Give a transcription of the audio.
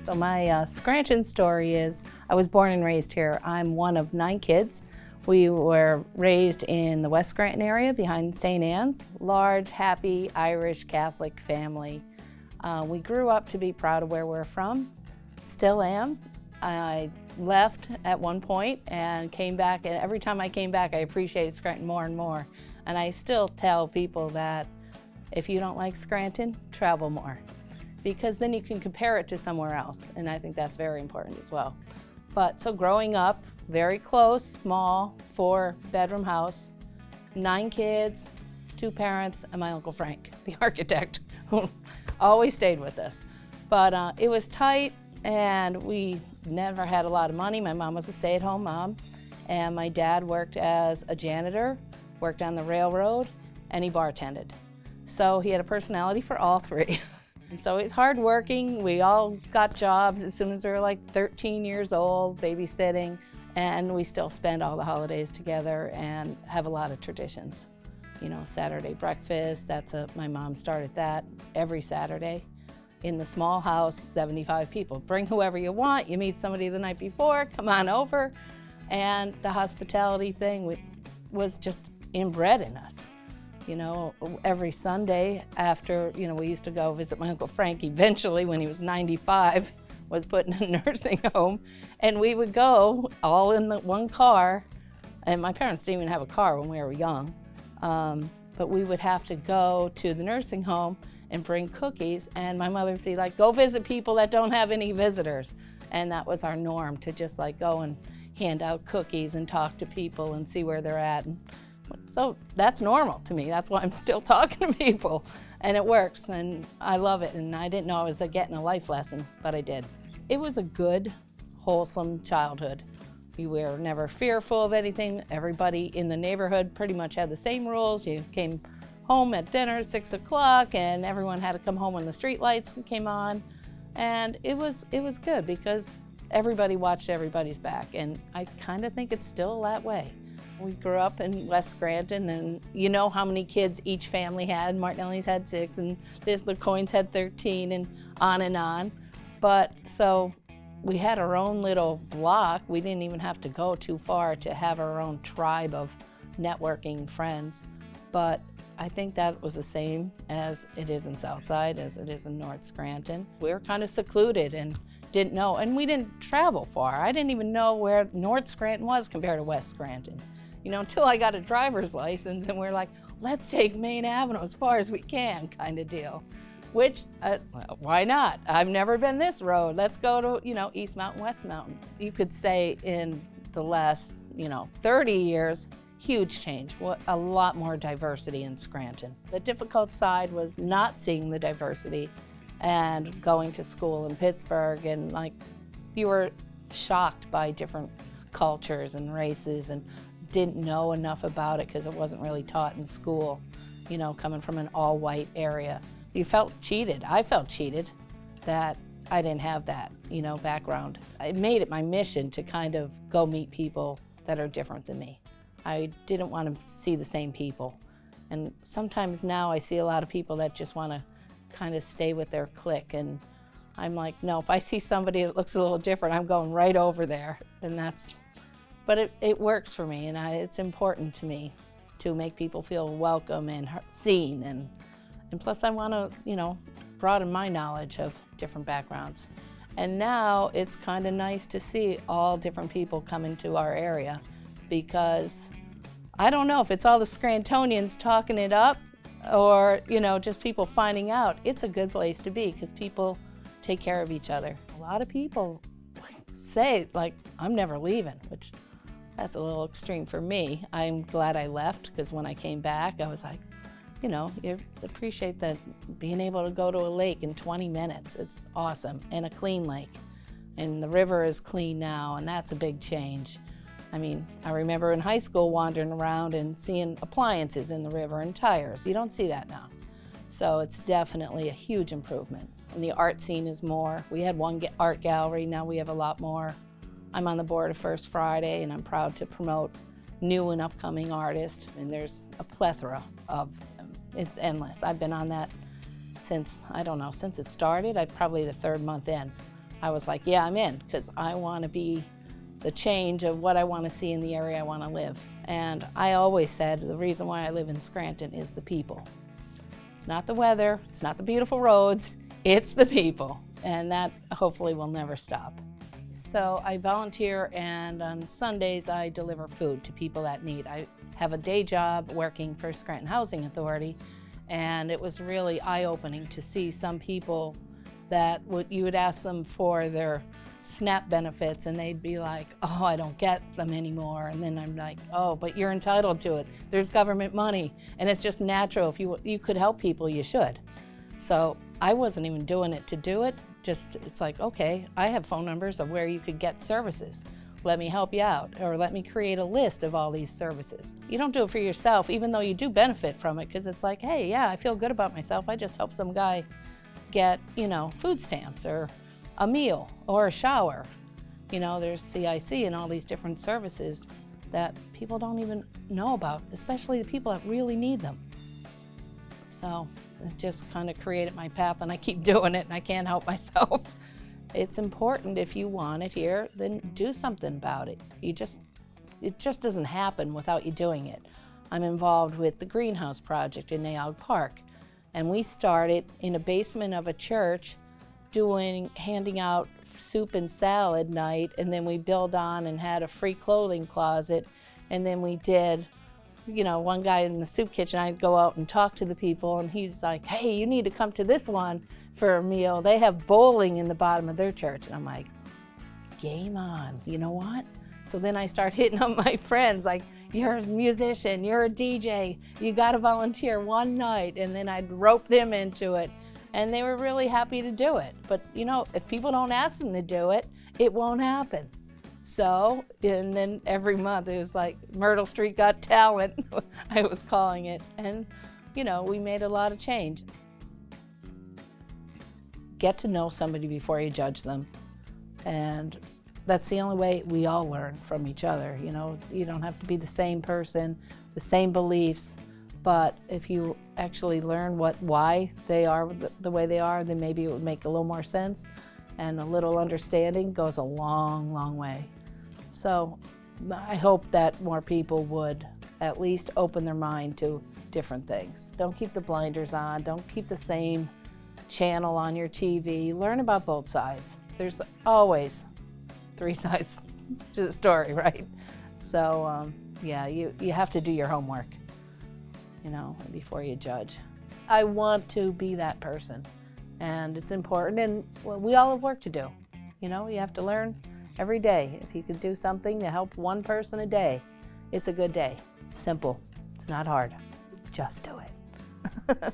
So my Scranton story is, I was born and raised here. I'm one of 9 kids. We were raised in the West Scranton area behind St. Anne's. Large, happy, Irish Catholic family. We grew up to be proud of where we're from. Still am. I left at one point and came back, and every time I came back I appreciated Scranton more and more. And I still tell people that if you don't like Scranton, travel more, because then you can compare it to somewhere else, and I think that's very important as well. But so growing up, very close, small, 4-bedroom house, 9 kids, 2 parents, and my Uncle Frank, the architect, who always stayed with us. But it was tight, and we never had a lot of money. My mom was a stay-at-home mom, and my dad worked as a janitor, worked on the railroad, and he bartended. So he had a personality for all 3. And so he's hardworking. We all got jobs as soon as we were like 13 years old, babysitting, and we still spend all the holidays together and have a lot of traditions. You know, Saturday breakfast, my mom started that every Saturday. In the small house, 75 people. Bring whoever you want. You meet somebody the night before, come on over. And the hospitality thing was just inbred in us. You know, every Sunday after, we used to go visit my Uncle Frank. Eventually, when he was 95, was put in a nursing home. And we would go all in the one car. And my parents didn't even have a car when we were young. But we would have to go to the nursing home and bring cookies. And my mother would be like, go visit people that don't have any visitors. And that was our norm, to just like go and hand out cookies and talk to people and see where they're at. And so that's normal to me. That's why I'm still talking to people. And it works, and I love it. And I didn't know I was getting a life lesson, but I did. It was a good, wholesome childhood. We were never fearful of anything. Everybody in the neighborhood pretty much had the same rules. You came home at dinner, 6 o'clock, and everyone had to come home when the street lights came on. And it was good because everybody watched everybody's back, and I kind of think it's still that way. We grew up in West Scranton, and you know how many kids each family had. Martinelli's had 6, and the Coins had 13, and on. But so we had our own little block. We didn't even have to go too far to have our own tribe of networking friends. But I think that was the same as it is in Southside, as it is in North Scranton. We were kind of secluded and didn't know, and we didn't travel far. I didn't even know where North Scranton was compared to West Scranton. Until I got a driver's license, and we're like, let's take Main Avenue as far as we can, kind of deal. Which, well, why not? I've never been this road. Let's go to, East Mountain, West Mountain. You could say in the last, 30 years, huge change, a lot more diversity in Scranton. The difficult side was not seeing the diversity and going to school in Pittsburgh, and you were shocked by different cultures and races, and didn't know enough about it because it wasn't really taught in school, coming from an all-white area. You felt cheated. I felt cheated that I didn't have that, background. I made it my mission to kind of go meet people that are different than me. I didn't want to see the same people. And sometimes now I see a lot of people that just want to kind of stay with their clique, and I'm like, no, if I see somebody that looks a little different, I'm going right over there. But it works for me, and it's important to me to make people feel welcome and seen, and plus I want to, broaden my knowledge of different backgrounds. And now it's kind of nice to see all different people come into our area, because I don't know if it's all the Scrantonians talking it up or, just people finding out. It's a good place to be because people take care of each other. A lot of people say, I'm never leaving, which that's a little extreme for me. I'm glad I left, because when I came back, I was like, you appreciate that being able to go to a lake in 20 minutes. It's awesome, and a clean lake. And the river is clean now, and that's a big change. I remember in high school wandering around and seeing appliances in the river and tires. You don't see that now. So it's definitely a huge improvement. And the art scene is more. We had one art gallery, now we have a lot more. I'm on the board of First Friday, and I'm proud to promote new and upcoming artists, and there's a plethora of them. It's endless. I've been on that since it started. I'm probably the 3rd month in. I was like, yeah, I'm in, because I want to be the change of what I want to see in the area I want to live. And I always said the reason why I live in Scranton is the people. It's not the weather, it's not the beautiful roads, it's the people. And that hopefully will never stop. So I volunteer, and on Sundays I deliver food to people that need. I have a day job working for Scranton Housing Authority, and it was really eye-opening to see some people that you would ask them for their SNAP benefits and they'd be like, oh, I don't get them anymore. And then I'm like, oh, but you're entitled to it. There's government money, and it's just natural. If you could help people, you should. So I wasn't even doing it to do it. Just, it's like, okay, I have phone numbers of where you could get services. Let me help you out, or let me create a list of all these services. You don't do it for yourself, even though you do benefit from it, because it's like, hey, yeah, I feel good about myself. I just helped some guy get, food stamps, or a meal, or a shower. There's CIC and all these different services that people don't even know about, especially the people that really need them. So it just kind of created my path, and I keep doing it, and I can't help myself. It's important. If you want it here, then do something about it. It just doesn't happen without you doing it. I'm involved with the Greenhouse Project in Naog Park, and we started in a basement of a church handing out soup and salad night, and then we built on and had a free clothing closet, and then we did, one guy in the soup kitchen, I'd go out and talk to the people, and he's like, hey, you need to come to this one for a meal. They have bowling in the bottom of their church. And I'm like, game on, you know what? So then I start hitting up my friends, like, you're a musician, you're a DJ, you gotta volunteer one night, and then I'd rope them into it. And they were really happy to do it. But if people don't ask them to do it, it won't happen. So, and then every month it was like Myrtle Street Got Talent, I was calling it. And, we made a lot of change. Get to know somebody before you judge them. And that's the only way we all learn from each other. You don't have to be the same person, the same beliefs, but if you actually learn why they are the way they are, then maybe it would make a little more sense, and a little understanding goes a long, long way. So I hope that more people would at least open their mind to different things. Don't keep the blinders on, don't keep the same channel on your TV. Learn about both sides. There's always three sides to the story, right? So yeah, you have to do your homework, before you judge. I want to be that person, and it's important, and we all have work to do. You have to learn every day. If you could do something to help one person a day, it's a good day. Simple. It's not hard. Just do it.